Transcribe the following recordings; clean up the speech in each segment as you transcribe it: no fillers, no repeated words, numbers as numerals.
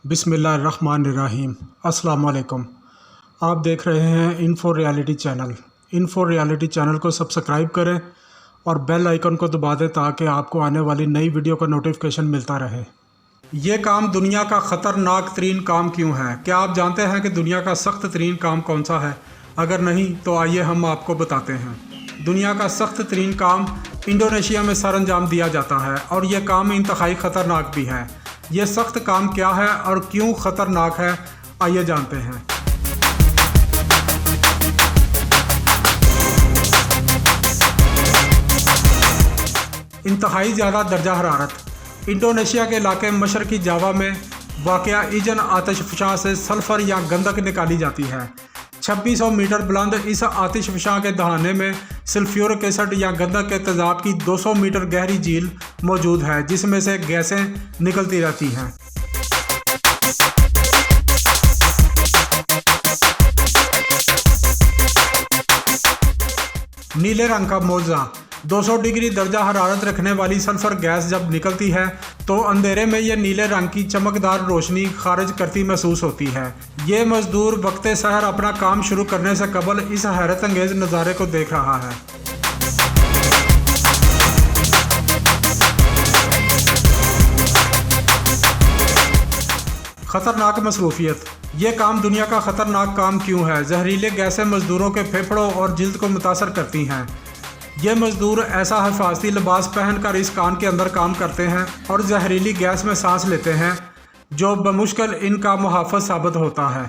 बिस्मिल्लाहिर्रहमानिर्रहीम। अस्सलाम वालेकुम। आप देख रहे हैं info reality channel. Info reality channel को सब्सक्राइब करें और बेल आइकन को दबा दें ताकि आपको आने वाली नई वीडियो का नोटिफिकेशन मिलता रहे। ये काम दुनिया का ख़तरनाक तरीन काम क्यों है? क्या आप जानते हैं कि दुनिया का सख्त तरीन काम कौन सा है? अगर नहीं तो आइए हम आपको बताते हैं। दुनिया का सख्त तरीन काम इंडोनेशिया में सर अंजाम दिया जाता है और यह काम इंतहाई ख़तरनाक भी है। ये सख्त काम क्या है और क्यों ख़तरनाक है, आइए जानते हैं। इंतहाई ज़्यादा दर्जा हरारत। इंडोनेशिया के इलाके मशरकी जावा में वाक़या ईजन आतिशफ़शां से सल्फ़र या गंधक निकाली जाती है। 2600 मीटर बुलंद इस आतिशफ़शां के दहाने में सल्फ्यूरिक एसिड या गंधक के तेज़ाब की 200 मीटर गहरी झील मौजूद है जिसमें से गैसें निकलती रहती हैं। नीले रंग का मोज़ा। 200 डिग्री दर्जा हरारत रखने वाली सल्फ़र गैस जब निकलती है तो अंधेरे में यह नीले रंग की चमकदार रोशनी खारिज करती महसूस होती है। ये मज़दूर वक्त सहर अपना काम शुरू करने से कबल इस हैरत अंगेज़ नज़ारे को देख रहा है। ख़तरनाक मसरूफियत। ये काम दुनिया का ख़तरनाक काम क्यों है? जहरीले गैसें मज़दूरों के फेफड़ों और जिल्द को मुतासर करती हैं। ये मज़दूर ऐसा हिफाजती लिबास पहनकर इस कान के अंदर काम करते हैं और जहरीली गैस में सांस लेते हैं जो बमुश्किल इनका मुहाफ़िज़ साबित होता है।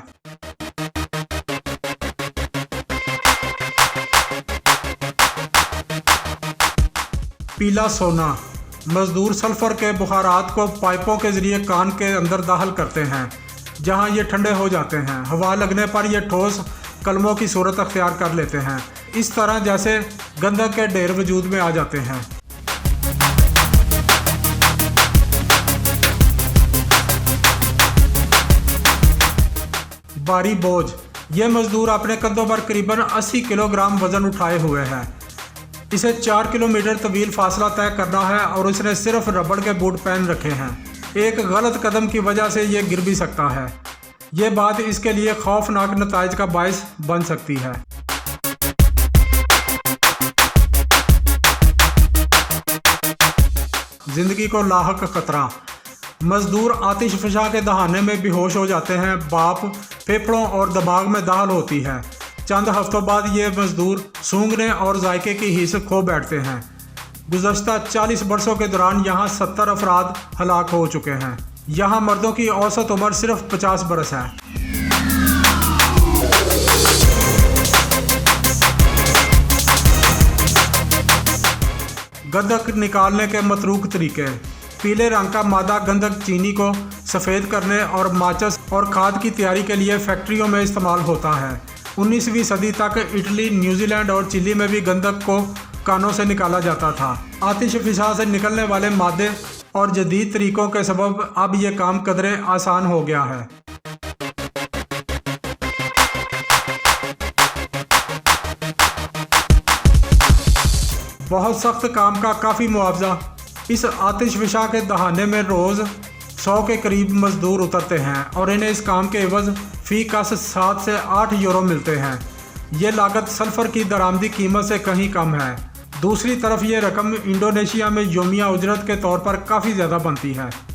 पीला सोना। मज़दूर सल्फ़र के बुखारात को पाइपों के ज़रिए कान के अंदर दाखिल करते हैं जहां ये ठंडे हो जाते हैं। हवा लगने पर ये ठोस कलमों की सूरत अख्तियार कर लेते हैं, इस तरह जैसे गंधक के ढेर वजूद में आ जाते हैं। भारी बोझ। ये मज़दूर अपने कंधों पर करीबन 80 किलोग्राम वज़न उठाए हुए हैं। इसे 4 किलोमीटर तवील फासला तय करना है और उसने सिर्फ रबड़ के बूट पहन रखे हैं। एक गलत कदम की वजह से ये गिर भी सकता है। ये बात इसके लिए खौफनाक नताइज का बायस बन सकती है। जिंदगी को लाहक खतरा। मजदूर आतिशफ़शां के दहाने में बेहोश हो जाते हैं। भाप फेफड़ों और दिमाग में दाखिल होती है। चंद हफ्तों बाद ये मजदूर सूंघने और जायके की हिस्स खो बैठते हैं। गुज़श्ता 40 बरसों के दौरान यहाँ 70 अफराद हलाक हो चुके हैं। यहाँ मर्दों की औसत उम्र सिर्फ 50 बरस है। गंधक निकालने के मतरूक तरीके। पीले रंग का मादा गंधक चीनी को सफ़ेद करने और माचिस और खाद की तैयारी के लिए फैक्ट्रियों में इस्तेमाल होता है। 19वीं सदी तक इटली, न्यूजीलैंड और चिली में भी गंधक को कानों से निकाला जाता था। आतिशफ़शां से निकलने वाले मादे और जदीद तरीक़ों के सबब अब यह काम कदरे आसान हो गया है। बहुत सख्त काम का काफ़ी मुआवजा। इस आतिशफ़शां के दहाने में रोज़ 100 के करीब मज़दूर उतरते हैं और इन्हें इस काम के एवज़ फ़ी कस 7 से 8 यूरो मिलते हैं। ये लागत सल्फ़र की दरामदी कीमत से कहीं कम है। दूसरी तरफ ये रकम इंडोनेशिया में योमिया उजरत के तौर पर काफ़ी ज़्यादा बनती है।